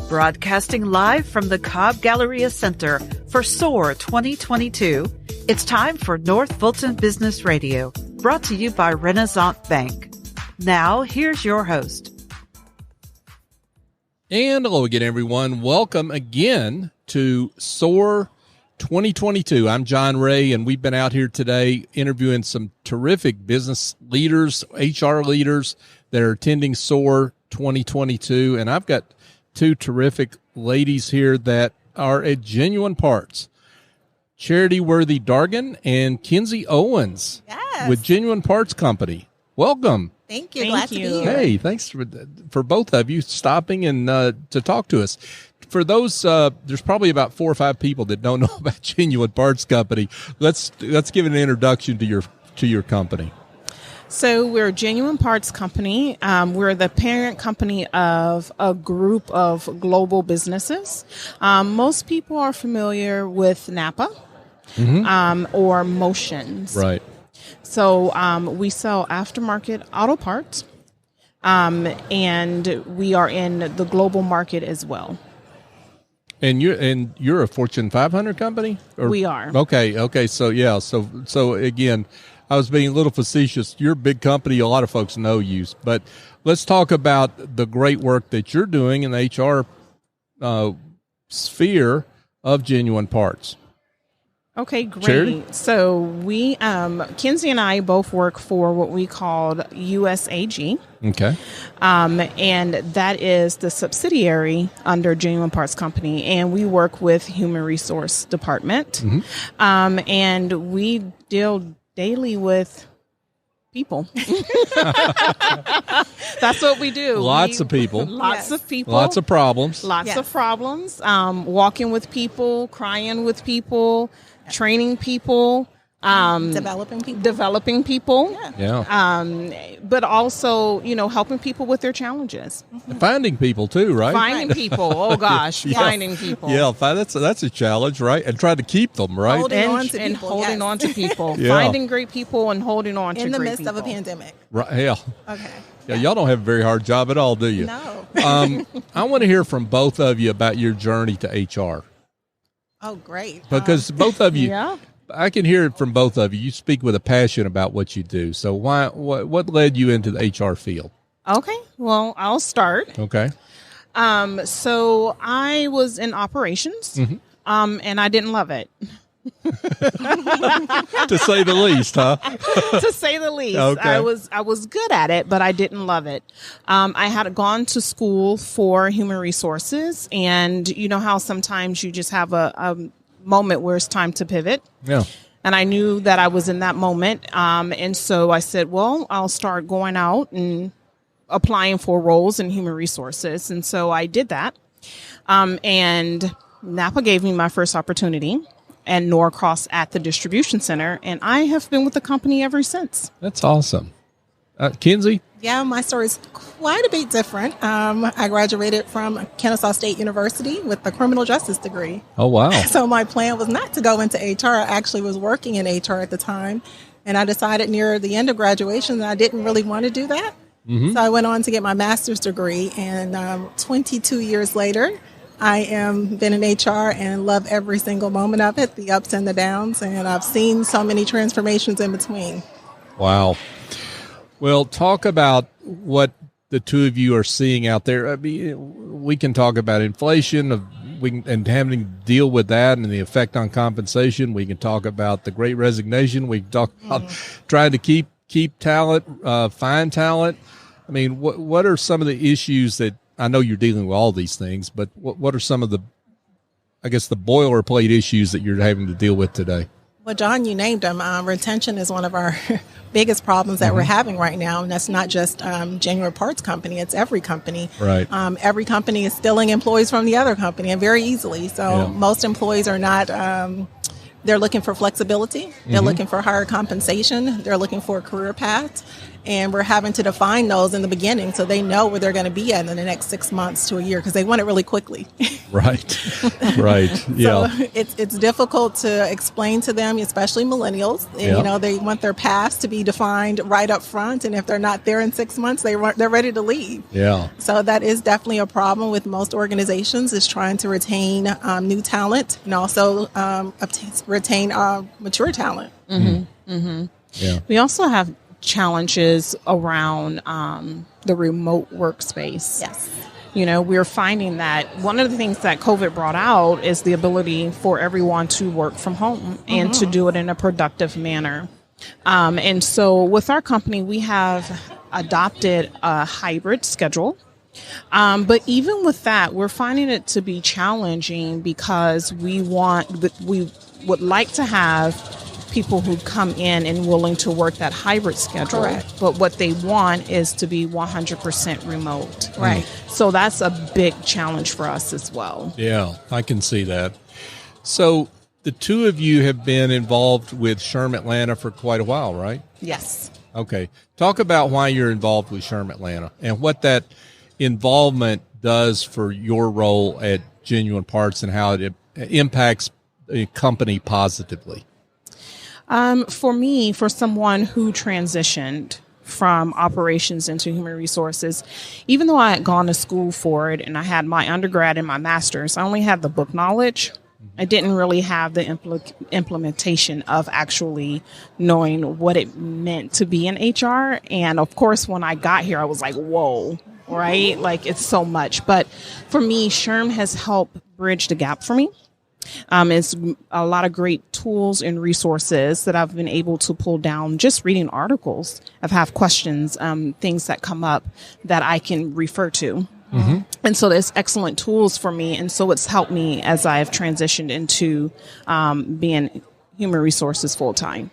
Broadcasting live from the Cobb Galleria Center for SOAHR 2022, it's time for North Fulton Business Radio, brought to you by Renaissance Bank. Now, here's your host. And hello again, everyone. Welcome again to SOAHR 2022. I'm John Ray, and we've been out here today interviewing some terrific business leaders, HR leaders that are attending SOAHR 2022. And I've got two terrific ladies here that are at Genuine Parts. Charity Worthy-Dargan and Kinsee Owens with Genuine Parts Company. Welcome. Thank you. Glad to be here. Hey, thanks for both of you stopping and to talk to us. For those, there's probably about 4 or 5 people that don't know about Genuine Parts Company. Let's give an introduction to your company. So we're a Genuine Parts Company. We're the parent company of a group of global businesses. Most people are familiar with Napa or Motions. Right. So we sell aftermarket auto parts, and we are in the global market as well. And you're a Fortune 500 company? We are. Okay. So yeah. So again, I was being a little facetious. You're a big company. A lot of folks know you. But let's talk about the great work that you're doing in the HR sphere of Genuine Parts. Okay, great. Charity? So we, Kinsey and I both work for what we called USAG. Okay. And that is the subsidiary under Genuine Parts Company. And we work with Human Resource Department. And we deal daily with people. That's what we do. Lots of people. Lots of people. Lots of problems. Lots of problems. Walking with people, crying with people, training people. Developing people. Yeah. But also, helping people with their challenges. Finding people too, right? Finding people. Oh gosh, finding people. Yeah, that's a challenge, right? And trying to keep them, right? Holding on to people. Finding great people and holding on to great people. In the midst of a pandemic. Right. Yeah. Okay. Yeah, y'all don't have a very hard job at all, do you? No. I want to hear from both of you about your journey to HR. Oh, great. Because both of you, I can hear it from both of you. You speak with a passion about what you do. So what led you into the HR field? Okay. Well, I'll start. Okay. So I was in operations, and I didn't love it. To say the least, huh? To say the least. Okay. I was good at it, but I didn't love it. I had gone to school for human resources, and you know how sometimes you just have a moment where it's time to pivot. Yeah. And I knew that I was in that moment. And so I said, well, I'll start going out and applying for roles in human resources. And so I did that. And Napa gave me my first opportunity, and Norcross at the distribution center. And I have been with the company ever since. That's awesome. Kinsey? Yeah, my story is quite a bit different. I graduated from Kennesaw State University with a criminal justice degree. Oh, wow. So my plan was not to go into HR. I actually was working in HR at the time. And I decided near the end of graduation that I didn't really want to do that. So I went on to get my master's degree. And 22 years later, I am been in HR and love every single moment of it, the ups and the downs. And I've seen so many transformations in between. Wow. Well, talk about what the two of you are seeing out there. I mean, we can talk about inflation and having to deal with that and the effect on compensation. We can talk about the Great Resignation. We can talk about trying to keep talent, find talent. I mean, what are some of the issues that I know you're dealing with all these things, but what are some of the, I guess, the boilerplate issues that you're having to deal with today? Well, John, you named them. Retention is one of our biggest problems that we're having right now. And that's not just Genuine Parts Company. It's every company. Right. Every company is stealing employees from the other company, and very easily. So most employees are not, they're looking for flexibility. They're looking for higher compensation. They're looking for a career path. And we're having to define those in the beginning so they know where they're going to be at in the next 6 months to a year because they want it really quickly. Right. Yeah. So it's difficult to explain to them, especially millennials. And, they want their past to be defined right up front. And if they're not there in 6 months, they're ready to leave. Yeah. So that is definitely a problem with most organizations, is trying to retain new talent and also retain mature talent. Mm-hmm. Mm-hmm. Yeah. We also have challenges around the remote workspace. Yes. We're finding that one of the things that COVID brought out is the ability for everyone to work from home and to do it in a productive manner. And so with our company, we have adopted a hybrid schedule. But even with that, we're finding it to be challenging because we would like to have people who come in and willing to work that hybrid schedule. Correct. But what they want is to be 100% remote. Right. So that's a big challenge for us as well. Yeah, I can see that. So the two of you have been involved with SHRM Atlanta for quite a while, right? Yes. Okay. Talk about why you're involved with SHRM Atlanta and what that involvement does for your role at Genuine Parts and how it impacts a company positively. For me, for someone who transitioned from operations into human resources, even though I had gone to school for it and I had my undergrad and my master's, I only had the book knowledge. I didn't really have the implementation of actually knowing what it meant to be in HR. And of course, when I got here, I was like, whoa, right? Like, it's so much. But for me, SHRM has helped bridge the gap for me. It's a lot of great tools and resources that I've been able to pull down just reading articles. I have questions, things that come up that I can refer to. Mm-hmm. And so there's excellent tools for me. And so it's helped me as I've transitioned into being human resources full time.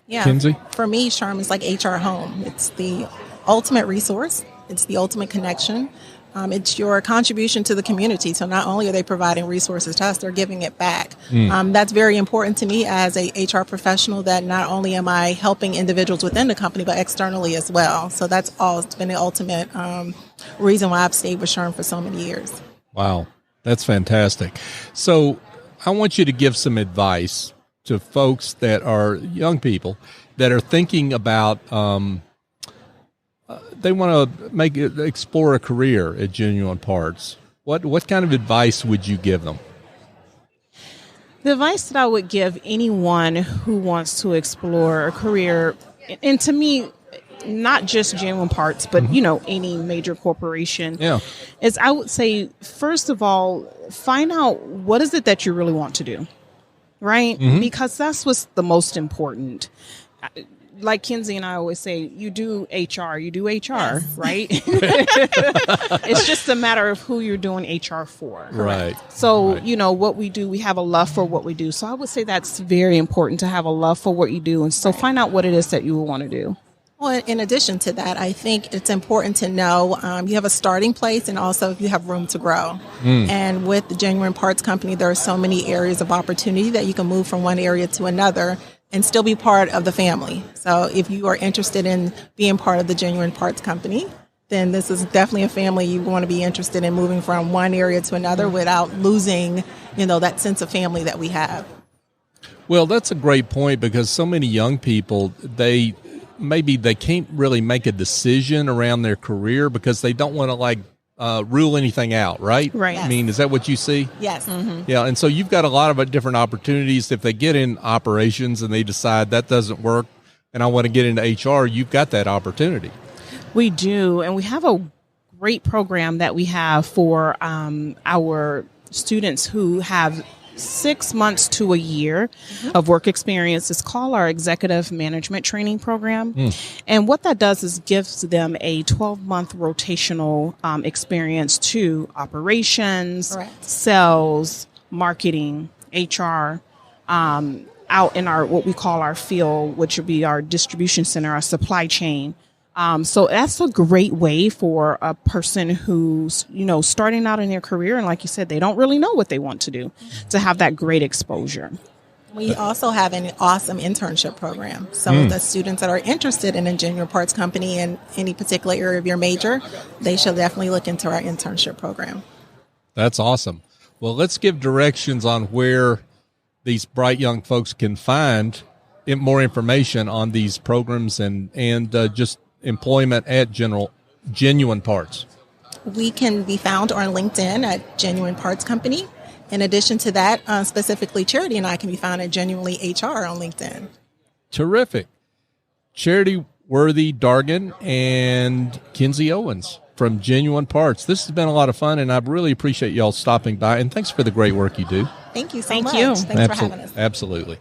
Yeah. Kinsee? For me, SHRM is like HR home. It's the ultimate resource. It's the ultimate connection. It's your contribution to the community. So not only are they providing resources to us, they're giving it back. That's very important to me as a HR professional, that not only am I helping individuals within the company, but externally as well. So that's all. It's been the ultimate reason why I've stayed with SHRM for so many years. Wow. That's fantastic. So I want you to give some advice to folks that are young people that are thinking about they want to explore a career at Genuine Parts. What kind of advice would you give them? The advice that I would give anyone who wants to explore a career, and to me, not just Genuine Parts, but any major corporation, is I would say, first of all, find out what is it that you really want to do, right? Mm-hmm. Because that's what's the most important. Like Kinsey and I always say, you do HR, yes. Right? It's just a matter of who you're doing HR for. Right. So, what we do, we have a love for what we do. So I would say that's very important, to have a love for what you do. And so find out what it is that you want to do. Well, in addition to that, I think it's important to know you have a starting place and also you have room to grow. And with the Genuine Parts Company, there are so many areas of opportunity that you can move from one area to another and still be part of the family. So if you are interested in being part of the Genuine Parts Company, then this is definitely a family you want to be interested in, moving from one area to another without losing, that sense of family that we have. Well, that's a great point, because so many young people, they can't really make a decision around their career because they don't want to rule anything out, right? Right. Yes. I mean, is that what you see? Yes. Mm-hmm. Yeah, and so you've got a lot of different opportunities. If they get in operations and they decide that doesn't work and I want to get into HR, you've got that opportunity. We do, and we have a great program that we have for our students who have 6 months to a year of work experience. It's called our Executive Management Training Program. And what that does is gives them a 12-month rotational experience to operations, sales, marketing, HR, out in our what we call our field, which would be our distribution center, our supply chain. So that's a great way for a person who's, starting out in their career. And like you said, they don't really know what they want to do, to have that great exposure. We also have an awesome internship program. So the students that are interested in a genuine parts company in any particular area of your major, they should definitely look into our internship program. That's awesome. Well, let's give directions on where these bright young folks can find more information on these programs and just employment at Genuine Parts. We can be found on LinkedIn at Genuine Parts Company. In addition to that, specifically Charity and I can be found at Genuinely HR on LinkedIn. Terrific. Charity, Worthy-Dargan and Kinsee Owens from Genuine Parts. This has been a lot of fun, and I really appreciate y'all stopping by, and thanks for the great work you do. Thank you so much. Thank you. Thanks for having us. Absolutely.